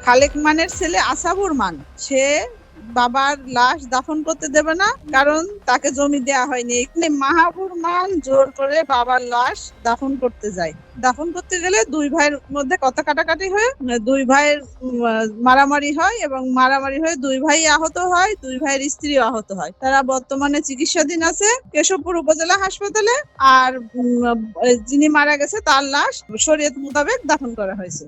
খালেক মানের ছেলে আসাবুর মান, সে বাবার লাশ দাফন করতে দেবে না, কারণ তাকে জমি দেয়া হয়নি। এখানে মাহাবুর মান জোর করে বাবার লাশ দাফন করতে যায়। দাফন করতে গেলে দুই ভাইয়ের মধ্যে কথা কাটাকাটি হয়ে দুই ভাইয়ের মারামারি হয়, এবং মারামারি হয়ে দুই ভাই আহত হয়, দুই ভাইয়ের স্ত্রী আহত হয়। তারা বর্তমানে চিকিৎসাধীন আছে কেশবপুর উপজেলা হাসপাতালে। আর যিনি মারা গেছে তার লাশ শরীয়ত মোতাবেক দাফন করা হয়েছে।